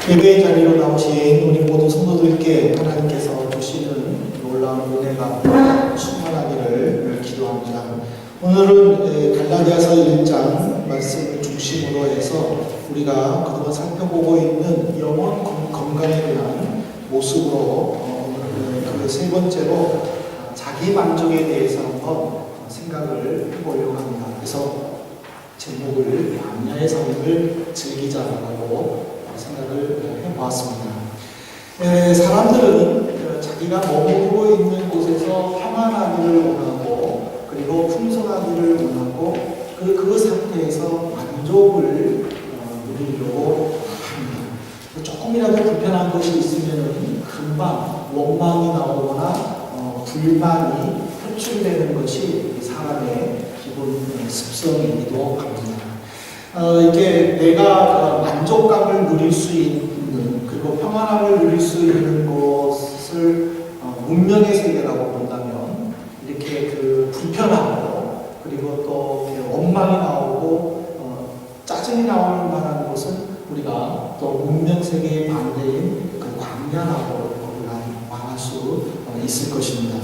예배의 자리로 나오신 우리 모든 성도들께 하나님께서 주시는 놀라운 은혜가 충만하기를 기도합니다. 오늘은 갈라디아서 1장 말씀을 중심으로 해서 우리가 그동안 살펴보고 있는 영혼 건강에 대한 모습으로 오늘은 그 세 번째로 자기 만족에 대해서 한번 생각을 해보려고 합니다. 그래서 제목을 광야의 삶을 즐기자라고 생각을 해보았습니다. 사람들은 자기가 머무르고 있는 곳에서 평안하기를 원하고 그리고 풍성하기를 원하고 그 상태에서 만족을 누리려고 합니다. 조금이라도 불편한 것이 있으면 금방 원망이 나오거나 불만이 표출되는 것이 사람의 기본 습성이기도 합니다. 이게 내가 만족감을 누릴 수 있는 그리고 평안함을 누릴 수 있는 것을 문명의 세계라고 본다면 이렇게 불편하고 그리고 또 원망이 나오고 짜증이 나오는 만한 것은 우리가 또 문명 세계의 반대인 광야라고 말할 수 있을 것입니다.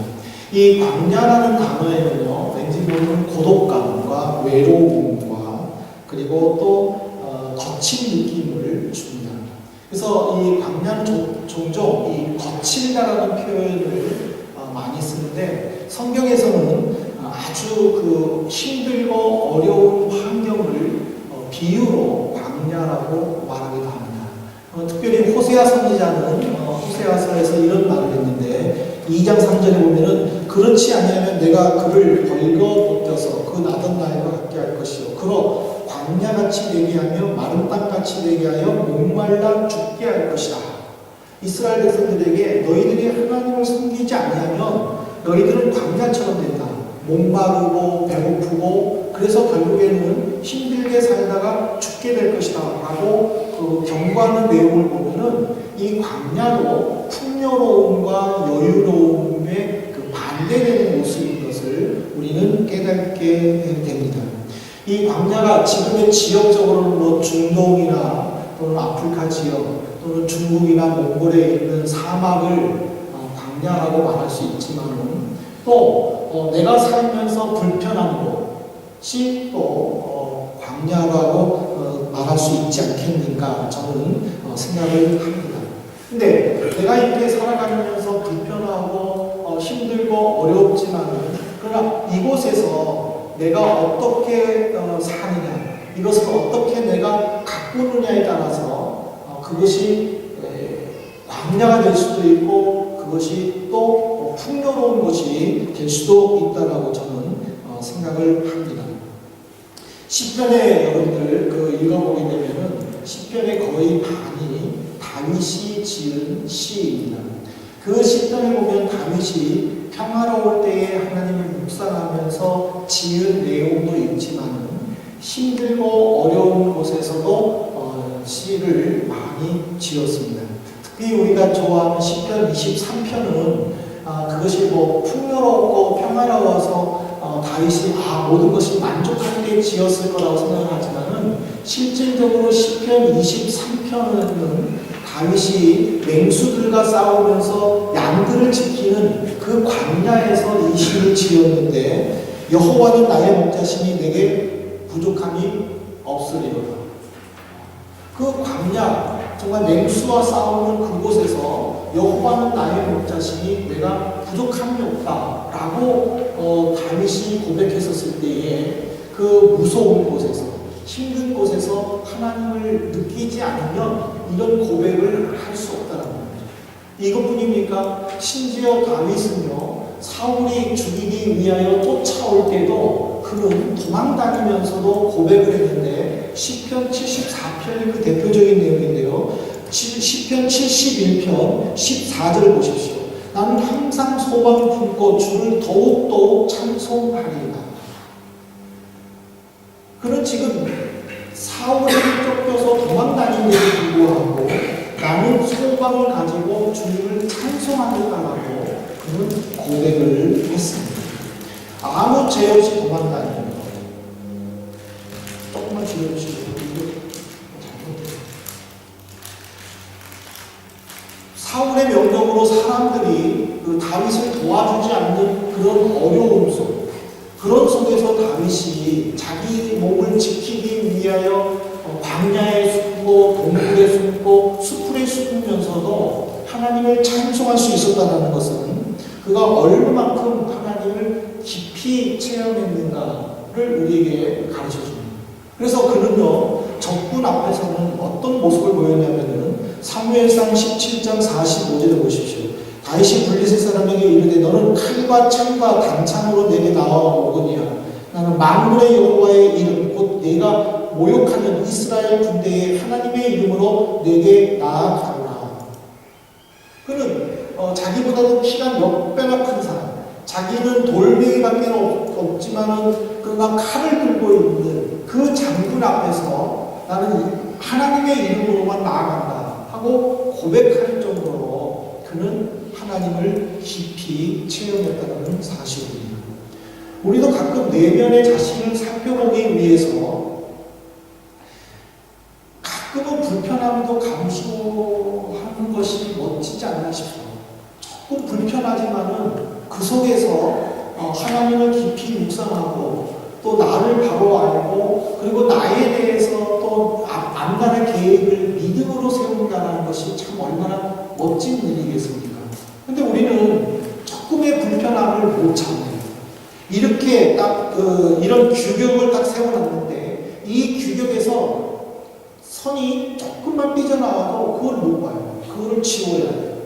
이 광야라는 단어에는요, 왠지 모르는 고독감과 외로움과 그리고 또 거친 느낌을 줍니다. 그래서 이 광야는 종종 이 거칠다라는 표현을 많이 쓰는데 성경에서는 아주 힘들고 어려운 환경을 비유로 광야라고 말하기도 합니다. 특별히 호세아 선지자는 호세아서에서 이런 말을 했는데 2장 3절에 보면은 그렇지 아니하면 내가 그를 벌거벗겨서 그 나던 나이와 같게 할 것이요 그로 광야같이 되게 하며 마른 땅같이 되게 하여 목말라 죽게 할 것이다. 이스라엘 백성들에게 너희들이 하나님을 섬기지 아니하면 너희들은 광야처럼 된다. 목마르고 배고프고 그래서 결국에는 힘들게 살다가 죽게 될 것이다 라고 경고하는 내용을 보면은 이 광야도 풍요로움과 여유로움의 반대되는 모습인 것을 우리는 깨닫게 됩니다. 이 광야가 지금의 지역적으로는 중동이나 또는 아프리카 지역 또는 중국이나 몽골에 있는 사막을 광야라고 말할 수 있지만은 또 내가 살면서 불편한 곳이 또 광야라고 말할 수 있지 않겠는가 저는 생각을 합니다. 근데 내가 이렇게 살아가면서 불편하고 힘들고 어렵지만은 그러나 이곳에서 내가 어떻게 사느냐 이것을 어떻게 내가 가꾸느냐에 따라서 그것이 광야가 될 수도 있고 그것이 또 풍요로운 것이 될 수도 있다라고 저는 생각을 합니다. 시편에 여러분들 읽어보게 되면은 시편의 거의 반이 다윗이 지은 시입니다. 그 시편을 보면 다윗이 평화로울 때에 하나님을 묵상하면서 지은 내용도 있지만 힘들고 어려운 곳에서도 시를 많이 지었습니다. 특히 우리가 좋아하는 시편 23편은 그것이 풍요롭고 평화로워서 다윗이 모든 것이 만족할 때 지었을 거라고 생각하지만은 실질적으로 시편 23편은 다윗이 맹수들과 싸우면서 양들을 지키는 그 광야에서 이 시를 지었는데 여호와는 나의 목자시니 내게 부족함이 없으리로다. 그 광야 정말 맹수와 싸우는 그곳에서 여호와는 나의 목자시니 내가 부족함이 없다라고 다윗이 고백했었을 때에 그 무서운 곳에서 힘든 곳에서 하나님을 느끼지 않으면 이런 고백을 할 수 없다는 겁니다. 이것뿐입니까? 심지어 다윗은요 사울이 죽이기 위하여 쫓아올 때도 그는 도망다니면서도 고백을 했는데 시편 74편이 그 대표적인 내용인데요. 시편 71편 14절 보십시오. 나는 항상 소망을 품고 주를 더욱더욱 찬송하리이다. 그는 지금 사울이 쫓겨서 도망다니는데도 불구하고 나는 소망을 가지고 주님을 찬송하겠다라고 그는 고백을 했습니다. 아무 죄 없이 도망다니는 것. 조금만 지켜주시고 사울의 명령으로 사람들이 그 다윗을 도와주지 않는 그런 어려움 속, 그런 속에서 다윗이 자기 몸을 지키기 위하여 광야에 숨고 동굴에 숨고 수풀에 숨으면서도 하나님을 찬송할 수 있었다는 것은 그가 얼마만큼 하나님을 깊이 체험했는가를 우리에게 가르쳐줍니다. 그래서 그는요, 적군 앞에서는 어떤 모습을 보였냐면은 사무엘상 17장 45절에 보십시오. 다윗이 블레셋 사람에게 이르되 너는 칼과 창과 단창으로 내게 나아오거니와 나는 만군의 여호와의 이름 곧 내가 모욕하는 이스라엘 군대의 하나님의 이름으로 내게 나아가라. 그는 자기보다도 키가 몇 배나 큰 사람, 자기는 돌멩이밖에 없지만은 그가 칼을 들고 있는 그 장군 앞에서 나는 하나님의 이름으로만 나아간다 하고 고백할 정도로 그는 하나님을 깊이 체험했다는 사실입니다. 우리도 가끔 내면의 자신을 살펴보기 위해서 가끔은 불편함도 감수하는 것이 멋지지 않나 싶어요. 조금 불편하지만은 그 속에서 하나님을 깊이 묵상하고 또 나를 바로 알고 그리고 나에 대해서 또 앞날의 계획을 믿음으로 세운다는 것이 참 얼마나 멋진 일이겠습니까? 근데 우리는 조금의 불편함을 못 참네요. 이렇게 딱 이런 규격을 딱 세워놨는데 이 규격에서 선이 조금만 삐져나와도 그걸 못 봐요. 그거를 지워야 돼요.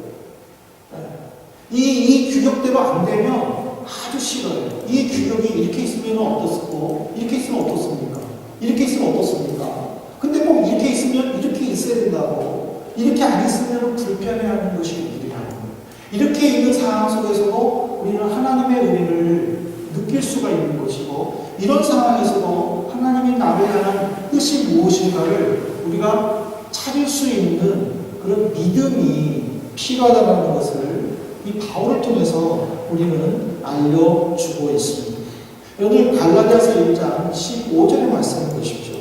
이 규격대로 안 되면 아주 싫어요. 이 규격이 이렇게 있으면 어떻고, 이렇게 있으면 어떻습니까? 이렇게 있으면 어떻습니까? 근데 꼭 이렇게 있으면 이렇게 있어야 된다고, 이렇게 안 있으면 불편해하는 것이 우리예요. 이렇게 있는 상황 속에서도 우리는 하나님의 은혜를 느낄 수가 있는 것이고, 이런 상황에서도 하나님이 나를 향한 뜻이 무엇인가를 우리가 찾을 수 있는 그런 믿음이 필요하다는 것을 이 바울을 통해서 우리는 알려주고 있습니다. 오늘 갈라디아서 1장 15절의 말씀을 보십시오.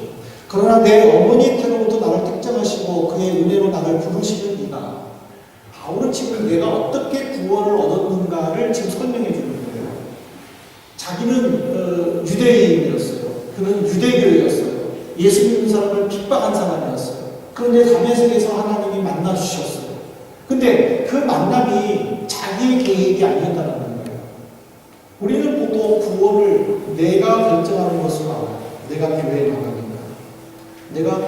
그러나 내 어머니의 태로부터 나를 특정하시고 그의 은혜로 나를 부르시는 이가, 바울은 지금 내가 어떻게 구원을 얻었는가를 지금 설명해 주는 거예요. 자기는 유대인이었어요. 그는 유대교였어요. 예수 믿는 사람을 핍박한 사람이었어요. 그런데 다메섹에서 하나님이 만나 주셨어요. 근데 그 만남이 자기의 계획이 아니었다는 거예요. 우리는 보통 구원을 내가 결정하는 것으로 알아요. 내가 교회에 나가니까, 내가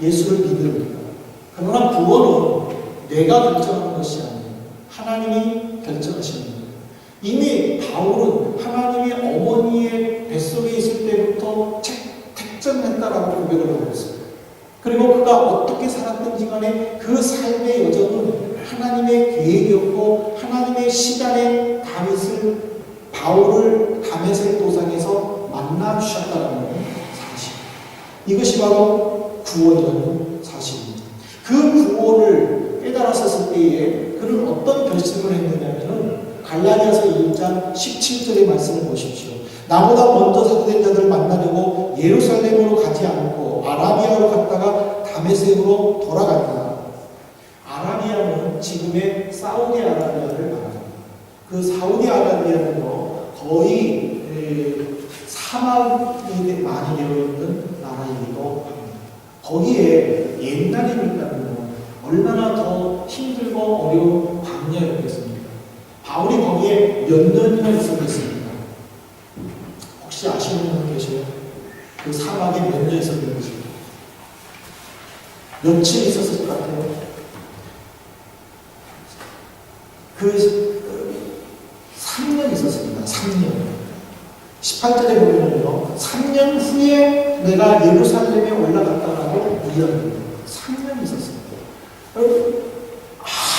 예수를 믿으니까. 그러나 구원은 내가 결정하는 것이 아니에요. 하나님이 결정하시는 거예요. 이미 바울은 하나님의 어머니의 뱃속에 있을 때부터 택정했다라고 고백을 하고 있어요. 그리고 그가 어떻게 살았든지 간에 그 삶의 여정은 하나님의 계획이었고 하나님의 시간에 바울을 다메섹 도상에서 만나 주셨다는 사실. 이것이 바로 구원이라는 사실입니다. 그 구원을 깨달았을 때에 그는 어떤 결심을 했느냐면 갈라디아서 1장 17절의 말씀을 보십시오. 나보다 먼저 사도된 자들을 만나려고 예루살렘으로 가지 않고 아라비아로 갔다가 다메섹으로 돌아간다. 아라비아는 지금의 사우디아라비아를 말합니다. 그 사우디아라비아는요, 거의 사막이 많이 되어 있는 나라이기도 합니다. 거기에 옛날이니까요, 얼마나 더 힘들고 어려운 광야였겠습니까? 바울이 거기에 몇 년이나 있었겠습니까? 혹시 아시는 분 계세요? 그 사막에 몇 년 있었는지? 며칠 있었을 것 같아요? 3년 있었습니다. 3년. 18절에 보면요, 3년 후에 내가 예루살렘에 올라갔다라고 이야기합니다. 3년 있었습니다.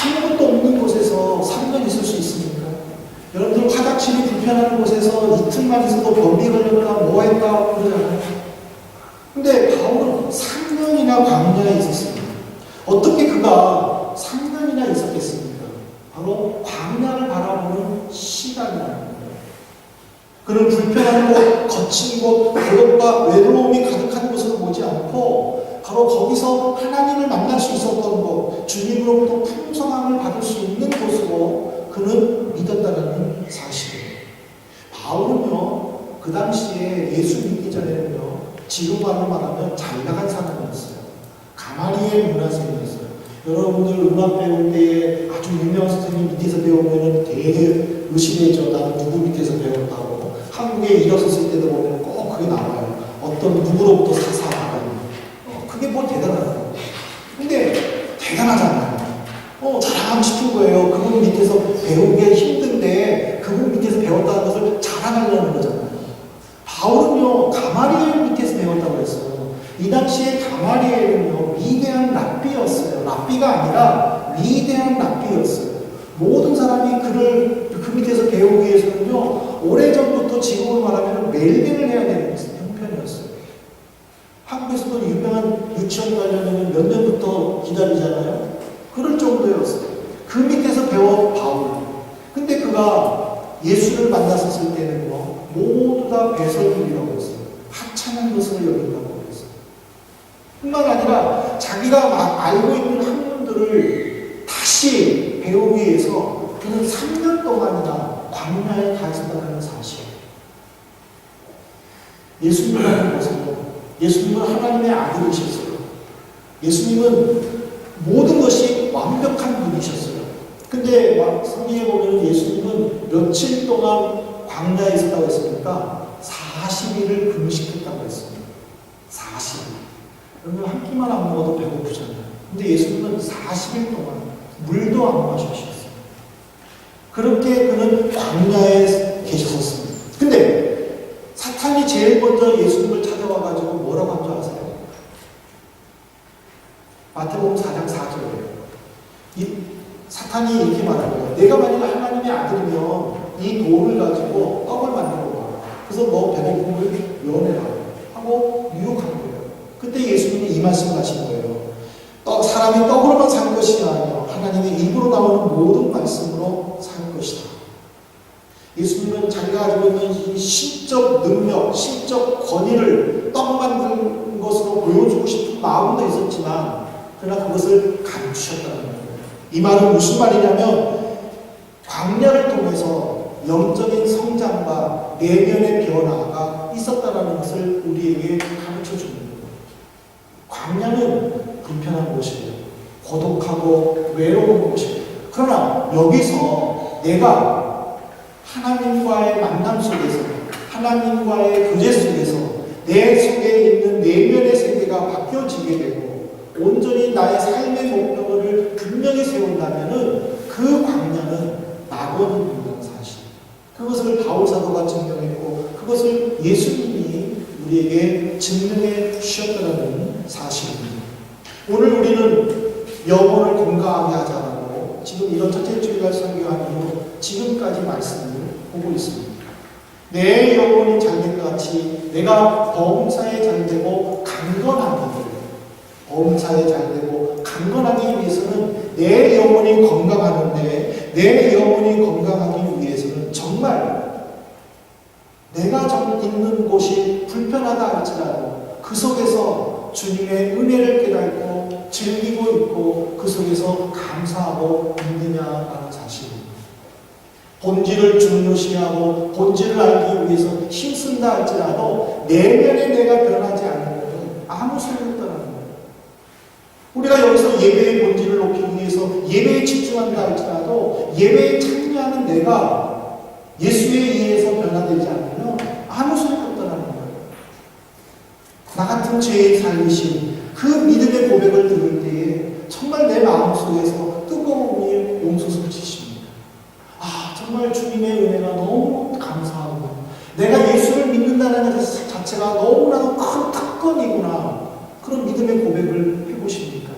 아무것도 없는 곳에서 3년 있을 수 있습니까? 여러분들 화장실이 불편한 곳에서 이틀만 있어도 변비 걸렸다, 뭐 했다 그러잖아요. 근데 바울은 3년이나 광야에 있었습니다. 어떻게 그가 3년이나 있었겠습니까? 바로 광야를 바라보는 시간이라는 거예요. 그는 불편한 곳, 거친 곳, 그것과 외로움이 가득한 곳을 보지 않고 바로 거기서 하나님을 만날 수 있었던 곳, 주님으로부터 풍성함을 받을 수 있는 곳으로 그는 믿었다는 사실이에요. 바울은요, 그 당시에 예수 믿기 전에는요, 지금으로 말하면 잘 나간 사람이었어요. 가마리엘 문화생이었어요. 여러분들 음악 배울 때에 아주 유명한 선생님 밑에서 배우면 되게 의심해져. 나는 누구 밑에서 배웠다고. 한국에 일어섰을 때도 보면 꼭 그게 나와요. 어떤 누구로부터 사사하는. 그게 뭐 대단하다고. 근데 대단하잖아요. 자랑하고 싶은 거예요. 그분 밑에서 배우기 힘든데 그분 밑에서 배웠다는 것을 자랑하려는 거잖아요. 바울은요, 가마리엘 밑에서 배웠다고 했어요. 이 당시에 가마리엘은요, 위대한 랍비였어요. 랍비가 아니라 위대한 랍비였어요. 모든 사람이 그 밑에서 배우기 위해서는요, 오래전부터 지금으로 말하면 매일매일 해야 되는 형편이었어요. 한국에서도 유명한 유치원 가려면 몇 년부터 기다리잖아요. 그럴 정도였어요. 그 밑에서 배운 바울. 근데 그가 예수를 만났었을 때는요, 모두 다 배설물이라고 했어요. 하찮은 것을 여긴다고 했어요. 뿐만 아니라 자기가 알고 있는 학문들을 다시 배우기 위해서 그는 3년 동안이나 광야에 가 있었다는 사실이에요. 예수님이라는 것은 예수님은 하나님의 아들이셨어요. 예수님은 모든 것이 완벽한 분이셨어요. 근데 성경에 보면 예수님은 며칠 동안 광야에 있었다고 했습니까? 40일을 금식했다고 했습니다. 40일. 그러면 한 끼만 안 먹어도 배고프잖아요. 근데 예수님은 40일 동안 물도 안 마셨어요. 그렇게 그는 광야에 계셨었습니다. 근데 사탄이 제일 먼저 예수님을 찾아와가지고 뭐라고 한 줄 아세요? 마태복음 4장 4절에 사탄이 이렇게 말합니다. 내가 만약 하나님의 아들이면 이 돌을 가지고 떡을 만들어 봐. 그래서 너 배고픔을 면해라 하고 유혹한 거예요. 그때 예수님이 이 말씀을 하신 거예요. 사람이 떡으로만 살 것이 아니라 하나님의 입으로 나오는 모든 말씀으로 살 것이다. 예수님은 자기가 가지고 있는 이 신적 능력, 신적 권위를 떡 만드는 것으로 보여주고 싶은 마음도 있었지만 그러나 그것을 감추셨다는 거예요. 이 말은 무슨 말이냐면 광야를 통해서 영적인 성장과 내면의 변화가 있었다는 것을 우리에게 가르쳐 주는 거예요. 광야는 불편한 곳이에요. 고독하고 외로운 곳이에요. 그러나 여기서 내가 하나님과의 만남 속에서, 하나님과의 교제 속에서 내 속에 있는 내면의 세계가 바뀌어지게 되고 온전히 나의 삶의 목표를 분명히 세운다면은 그 광야는 낙원이 된다는 사실. 그것을 바울 사도가 증명했고 그것을 예수님이 우리에게 증명해 주셨다는 사실입니다. 오늘 우리는 영혼을 건강하게 하자고 지금 이런 첫째 주일날 설교한 이후 지금까지 말씀을 보고 있습니다. 내 영혼이 잘된 것 같이 내가 범사에 잘되고 강건하게 범사에 잘되고 강건하기 위해서는 내 영혼이 건강하는데 내 영혼이 건강하기 위해서는 정말 내가 있는 곳이 불편하다 할지라도 그 속에서 주님의 은혜를 깨닫고 즐기고 있고 그 속에서 감사하고 있느냐라는 사실입니다. 본질을 중요시하고 본질을 알기 위해서 힘쓴다 할지라도 내면에 내가 변하지 않으면 아무 소용없다는 거예요. 우리가 여기서 예배의 본질을 높이기 위해서 예배에 집중한다 할지라도 예배에 참여하는 내가 예수에 의해서 변화되지 않으면 아무 소용없다는 거예요. 나 같은 죄의 살리심 그 믿음의 고백을 들을 때에 정말 내 마음속에서 뜨거운 용솟을 치십니다. 정말 주님의 은혜가 너무 감사하고 내가 예수를 믿는다는 것 자체가 너무나도 큰 특권이구나. 그런 믿음의 고백을 해보십니까?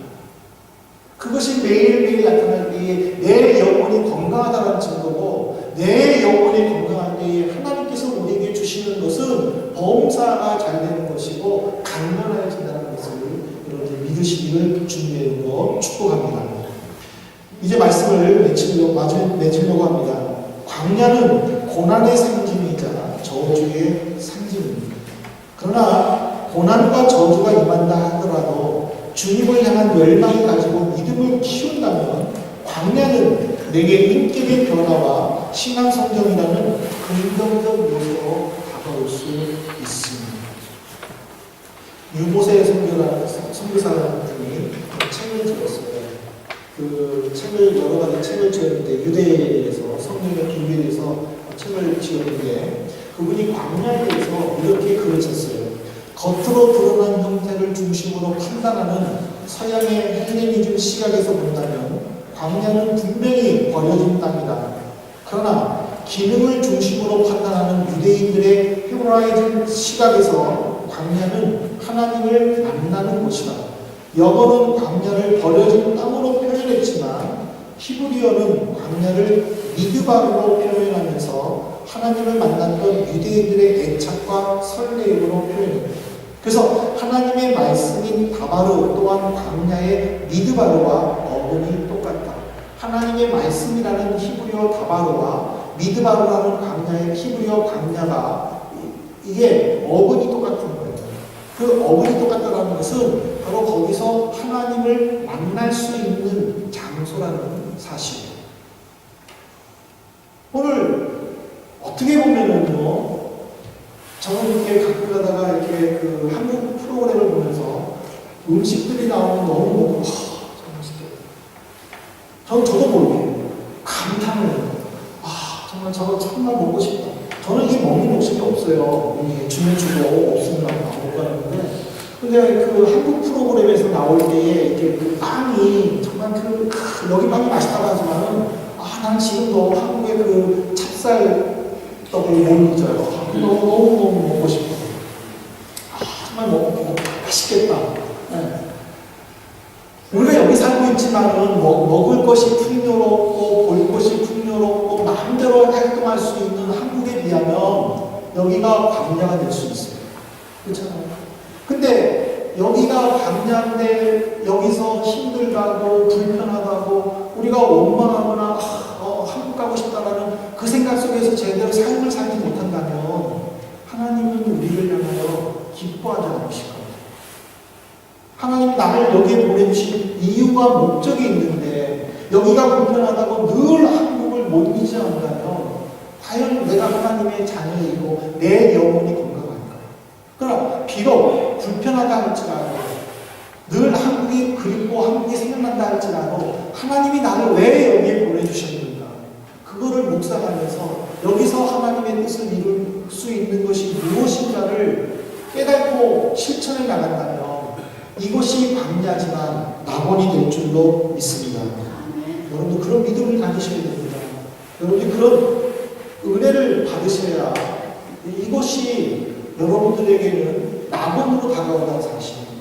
그것이 매일매일 나타날 때에 내 영혼이 건강하다는 증거고 내 영혼이 건강할 때에 하나님께서 우리에게 주시는 것은 범사가 잘 되는 것이고 강건해진다는 것을 여러분들 믿으시기를 주님의 거 축복합니다. 이제 말씀을 맺으려고 합니다. 광야는 고난의 상징이자 저주의 상징입니다. 그러나 고난과 저주가 임한다 하더라도 주님을 향한 열망을 가지고 믿음을 키운다면 광야는 내게 인격의 변화와 신앙 성장이라는 긍정적 요소로 다가올 수 있습니다. 유보세 선교사라는 분이 책을 지었어요. 그 책을 여러 가지 책을 지었는데 유대에 대해서 성경의 비유에 대해서 책을 지었는데 그분이 광야에 대해서 이렇게 글을 썼어요. 겉으로 드러난 형태를 중심으로 판단하는 서양의 헬레니즘 시각에서 본다면 광야는 분명히 버려진 땅이다. 그러나 기능을 중심으로 판단하는 유대인들의 헤브라이즘 시각에서 광야는 하나님을 만나는 곳이다. 영어는 광야를 버려진 땅으로 표현했지만 히브리어는 광야를 미드바르로 표현하면서 하나님을 만났던 유대인들의 애착과 설레임으로 표현합니다. 그래서 하나님의 말씀인 다바르 또한 광야의 미드바르와 어근이 똑같다. 하나님의 말씀이라는 히브리어 다바르와 미드바르라는 광야의 히브리어 광야가 이게 어근이 똑같은 거예요. 그 어근이 똑같다는 것은 바로 거기서 하나님을 만날 수 있는 장소라는 사실이에요. 오늘 어떻게 보면은요, 저는 이렇게 가끔 가다가 이렇게 그 한국 프로그램을 보면서 음식들이 나오면 너무 먹고, 저 맛있겠다. 저도 모르게 감탄을 해요. 정말 저거 정말 먹고 싶다. 저는 이게 먹는 욕심이 없어요. 이게 주면 주고 없으면 안 먹고 하는데. 근데 그 한국 프로그램에서 나올 때에 이렇게 그 빵이 정말 여기 빵이 맛있다고 하지만은 난 지금도 한국의 그 찹쌀떡을 못 잊어요. 너무 먹고 싶어. 정말 먹고 맛있겠다. 네. 우리가 여기 살고 있지만은 먹을 것이 풍요롭고 볼 것이 풍요롭고 마음대로 활동할 수 있는 한국에 비하면 여기가 광야가 될 수 있어요. 그렇잖아요. 근데 여기가 광야인데 여기서 힘들다고 불편하다고 우리가 원망하거나 한국 가고 싶다라는 그 생각 속에서 제대로 삶을 살지 못한다면 하나님은 우리를 향하여 기뻐하지 않으실 겁니다. 하나님 나를 여기에 보내주신 이유와 목적이 있는데 여기가 불편하다고 늘 한국을 못 잊어한다면 과연 내가 하나님의 자녀이고 내 영혼이 건강할까요? 그러나 비록 불편하다 할지라도 늘 한국이 그립고 한국이 생각난다 할지라도 하나님이 나를 왜 여기에 보내주셨는가 그거를 묵상하면서 여기서 하나님의 뜻을 이룰 수 있는 것이 무엇인가를 깨닫고 실천해 나간다면 이것이 광야지만 낙원이 될 줄로 믿습니다. 여러분도 그런 믿음을 가지셔야 됩니다. 여러분이 그런 은혜를 받으셔야 이것이 여러분들에게는 낙원으로 다가온다는 사실입니다.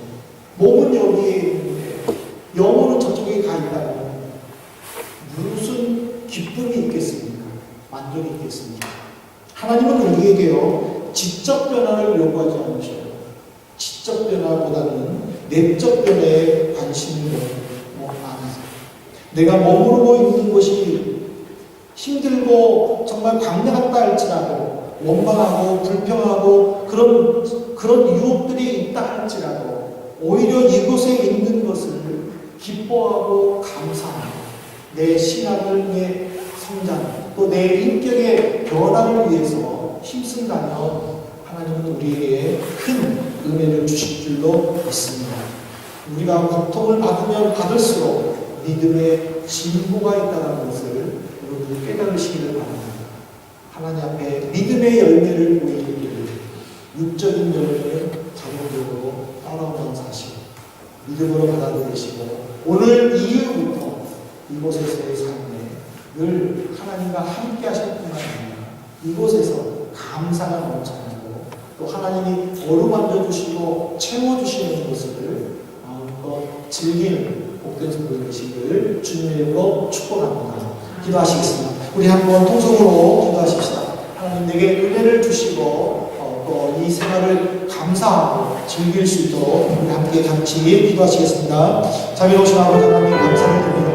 몸은 여기에 있는데 영혼은 저쪽에 가 있다면 무슨 기쁨이 있겠습니까? 만족이 있겠습니까? 하나님은 우리에게요 지적 변화를 요구하지 않으셔요. 지적 변화보다는 내적 변화에 관심이 많으세요. 내가 머무르고 있는 곳이 힘들고 정말 광야 같다 할지라도 원망하고 불평하고 그런 유혹들이 있다 할지라도 오히려 이곳에 있는 것을 기뻐하고 감사하고 내 신앙의 성장 또 내 인격의 변화를 위해서 힘쓴다면 하나님은 우리에게 큰 은혜를 주실 줄로 믿습니다. 우리가 고통을 받으면 받을수록 믿음의 진보가 있다는 것을 여러분이 깨달으시기를 바랍니다. 하나님 앞에 믿음의 열매를 보이기를 육적인 열매는 자동적으로 따라오는 사실 믿음으로 받아들이시고 오늘 이후부터 이곳에서의 삶에 늘 하나님과 함께 하실 뿐만 아니라 이곳에서 감사가 넘쳐나고 또 하나님이 어루만져 주시고 채워주시는 것을 마음껏 즐기는 복된 성도 되시기를 주님의 이름으로 축복합니다. 기도하시겠습니다. 우리 한번 통성으로 기도하십시다. 하나님 내게 은혜를 주시고 또 이 생활을 감사하고 즐길 수 있도록 우리 함께 같이 기도하시겠습니다. 자비로우신 아버지 하나님 감사를 드립니다.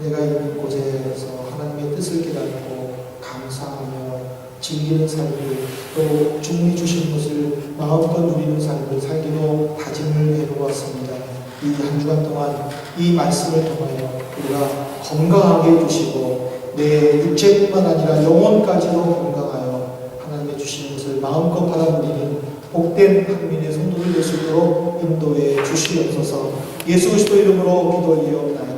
내가 있는 곳에서 하나님의 뜻을 깨닫고 감사하며 즐기는 삶을, 또 주님이 주신 것을 마음껏 누리는 삶을 살기로 다짐을 해보았습니다. 이 한 주간 동안 이 말씀을 통하여 우리가 건강하게 해주시고 내 육체뿐만 아니라 영혼까지도 건강하여 하나님의 주신 것을 마음껏 받아 누리는 복된 국민의 성도들 될 수 있도록 인도해 주시옵소서. 예수 그리스도 이름으로 기도 올리옵나이다.